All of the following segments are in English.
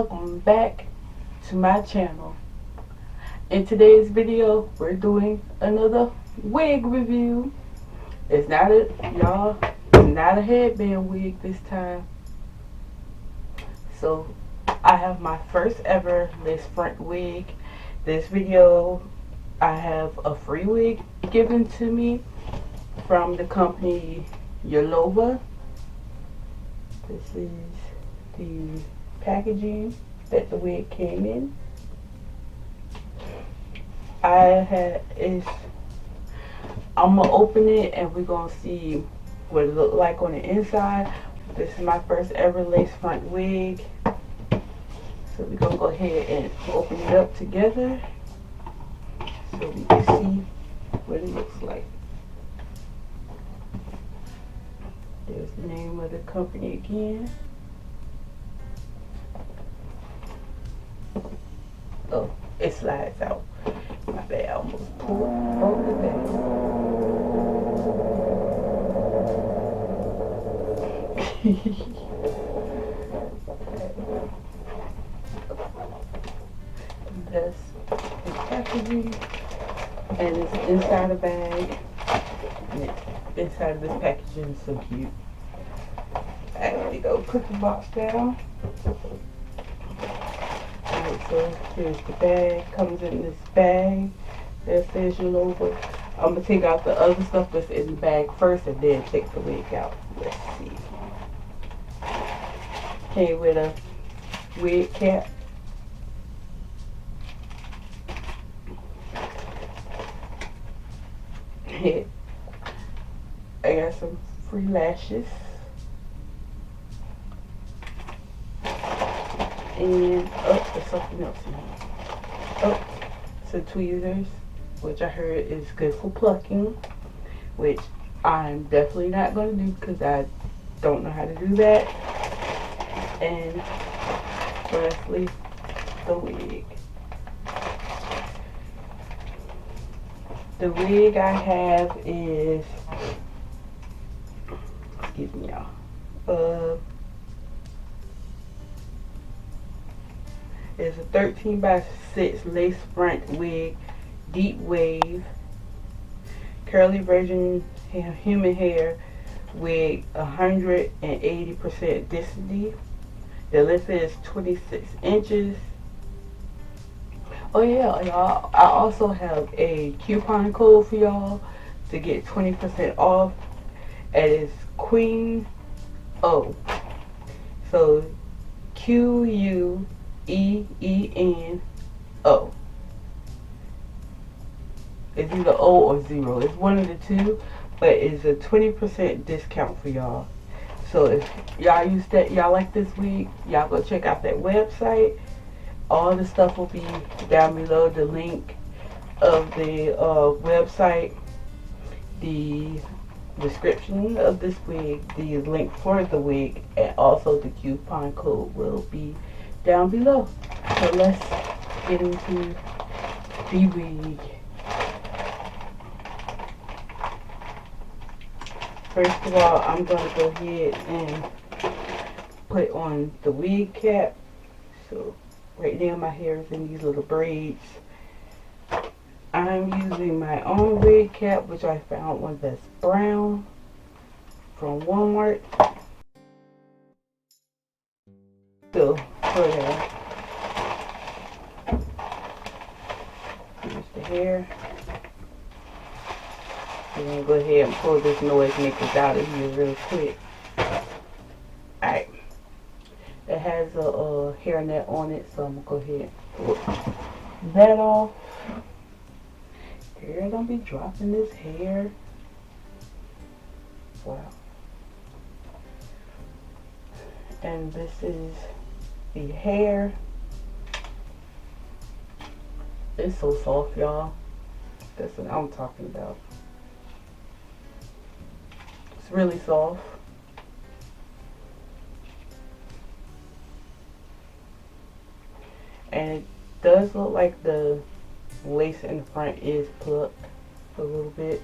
welcome back to my channel. In today's video, we're doing another wig review. It's not a headband wig this time. So I have my first ever lace front wig. This video, I have a free wig given to me from the company YOLOVA. This is the packaging that the wig came in. I'm gonna open it and we're gonna see what it looked like on the inside. This is my first ever lace front wig, so we're gonna go ahead and open it up together so we can see what it looks like. There's the name of the company again. Oh, it slides out. My bad, I almost broke the bag. That's the packaging, and it's inside a bag. And inside of this packaging is so cute. I actually go put the box down. Alright, so here's the bag. Comes in this bag that says YOLOVA. I'm gonna take out the other stuff that's in the bag first and then take the wig out. Let's see. Came with a wig cap. I got some free lashes. And there's something else in here. Some tweezers, which I heard is good for plucking, which I'm definitely not going to do because I don't know how to do that. And lastly, the wig. The wig I have is, excuse me y'all, it's a 13 by 6 lace front wig, deep wave, curly virgin human hair wig, 180% density. The length is 26 inches. Oh yeah, y'all, I also have a coupon code for y'all to get 20% off. And it's Queen O. So QUEENO. It's either O or 0. It's one of the two, but it's a 20% discount for y'all. So if y'all use that, y'all like this wig, y'all go check out that website. All the stuff will be down below. The link of the website, the description of this wig, the link for the wig, and also the coupon code will be down below. So let's get into the wig. First of all, I'm going to go ahead and put on the wig cap. So right now my hair is in these little braids. I'm using my own wig cap, which I found one that's brown from Walmart. So for that, here's the hair. We're gonna go ahead and pull this noisemakers out of here real quick. Alright. It has a hairnet on it, so I'm gonna go ahead and pull that off. Girl, don't be dropping this hair. Wow. And this is the hair. It's so soft, y'all. That's what I'm talking about. It's really soft. And it does look like the lace in the front is plucked a little bit,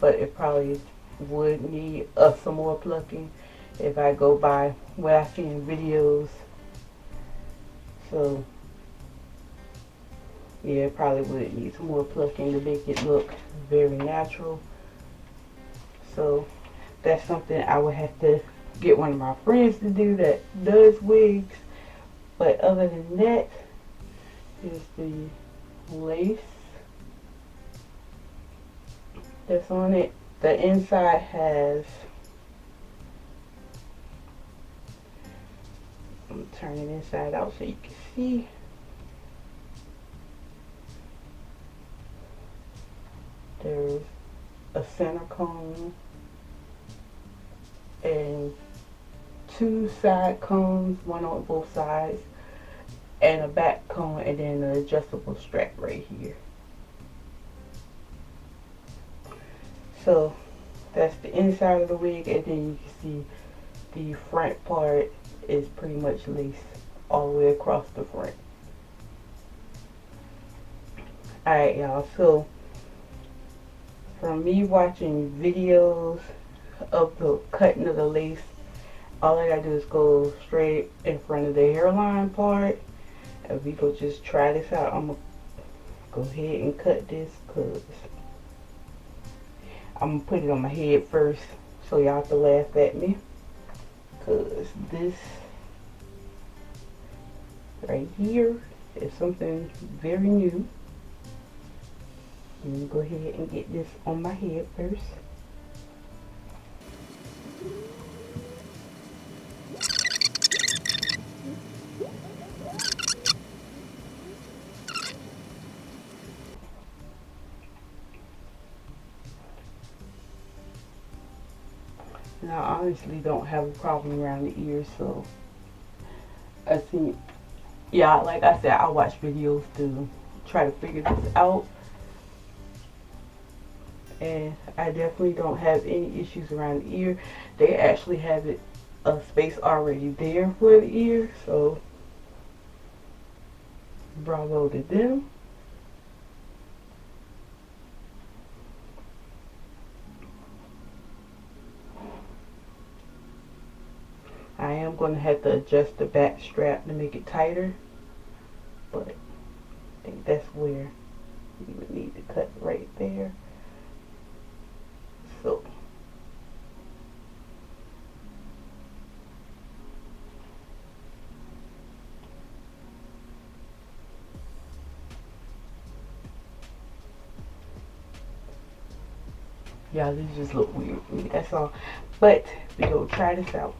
but it probably would need some more plucking if I go by what I see in videos. So yeah, it probably would need some more plucking to make it look very natural. So that's something I would have to get one of my friends to do that does wigs. But other than that, is the lace that's on it. The inside has, I'm gonna turn it inside out so you can see. There's a center cone and two side cones, one on both sides, and a back cone, and then an adjustable strap right here. So that's the inside of the wig, and then you can see the front part is pretty much laced all the way across the front. Alright y'all, so from me watching videos of the cutting of the lace, all I gotta do is go straight in front of the hairline part, and we go just try this out. I'm gonna go ahead and cut this because I'm gonna put it on my head first so y'all can laugh at me, because this right here is something very new. Let me go ahead and get this on my head first. Now, I honestly don't have a problem around the ears, so I think, yeah, like I said, I watch videos to try to figure this out, and I definitely don't have any issues around the ear. They actually have it a space already there for the ear, so bravo to them. I am going to have to adjust the back strap to make it tighter, but I think that's where you would need to cut right there. So yeah, this just look weird to me, that's all. But we go try this out.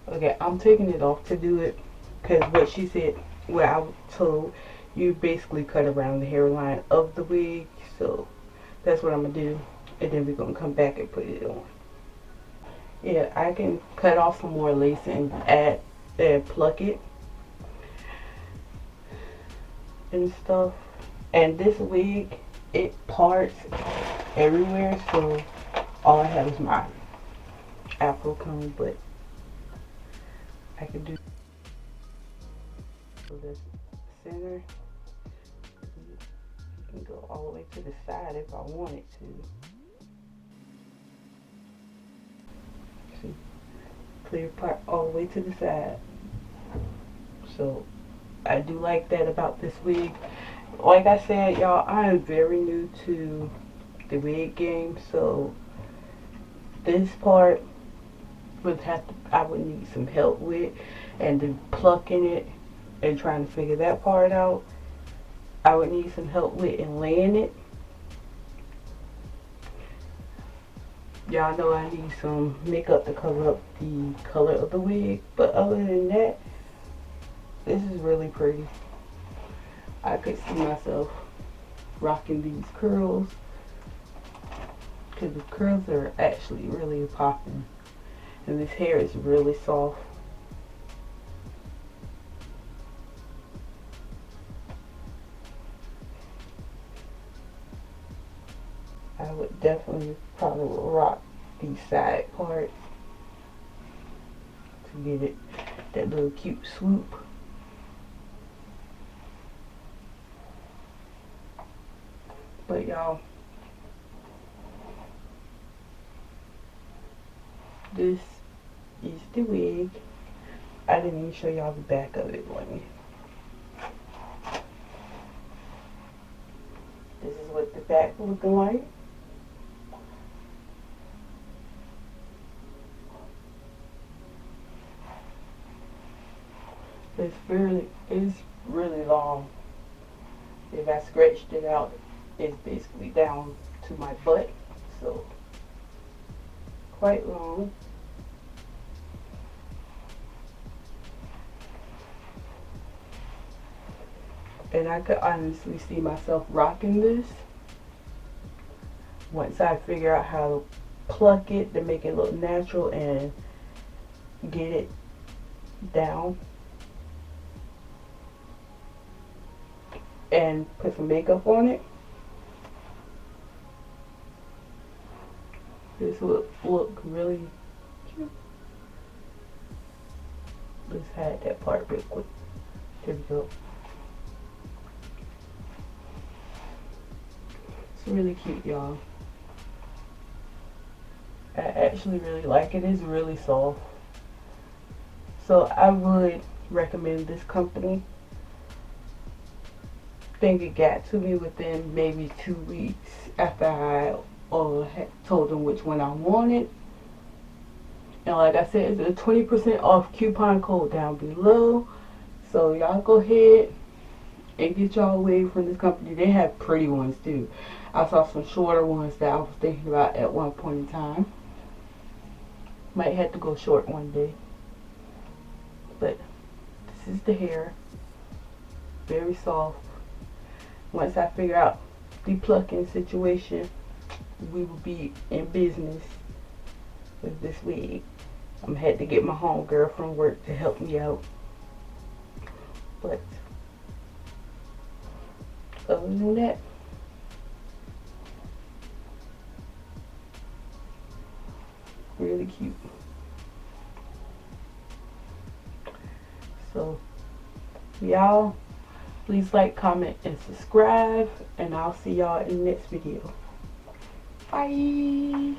Okay, I'm taking it off to do it because what she said, what I was told, you basically cut around the hairline of the wig. So that's what I'm going to do. And then we're going to come back and put it on. Yeah, I can cut off some more lace and add and pluck it and stuff. And this wig, it parts everywhere. So all I have is my afro comb, but I can do the center. You can go all the way to the side if I wanted to. See, clear part all the way to the side. So I do like that about this wig. Like I said, y'all, I am very new to the wig game, so this part would have to, I would need some help with, and the plucking it and trying to figure that part out, I would need some help with, and laying it. Y'all know I need some makeup to cover up the color of the wig, but other than that, this is really pretty. I could see myself rocking these curls because the curls are actually really popping. And this hair is really soft. I would definitely probably rock the side part to get it that little cute swoop. But But y'all, this is the wig. I didn't even show y'all the back of it. This is what the back looking like. It's really long. If I scratched it out, it's basically down to my butt, so quite long. And I could honestly see myself rocking this once I figure out how to pluck it to make it look natural and get it down and put some makeup on it. This would look really cute. Let's hide that part real quick. There we go. It's really cute, y'all. I actually really like it. It's really soft. So I would recommend this company. I think it got to me within maybe 2 weeks after I had told them which one I wanted. And like I said, it's a 20% off coupon code down below. So y'all go ahead and get y'all a wig from this company. They have pretty ones too. I saw some shorter ones that I was thinking about at one point in time. Might have to go short one day. But this is the hair. Very soft. Once I figure out the plucking situation, we will be in business with this wig. I'm had to get my homegirl from work to help me out. But other than that, really cute. So y'all, please like, comment, and subscribe, and I'll see y'all in the next video. Bye.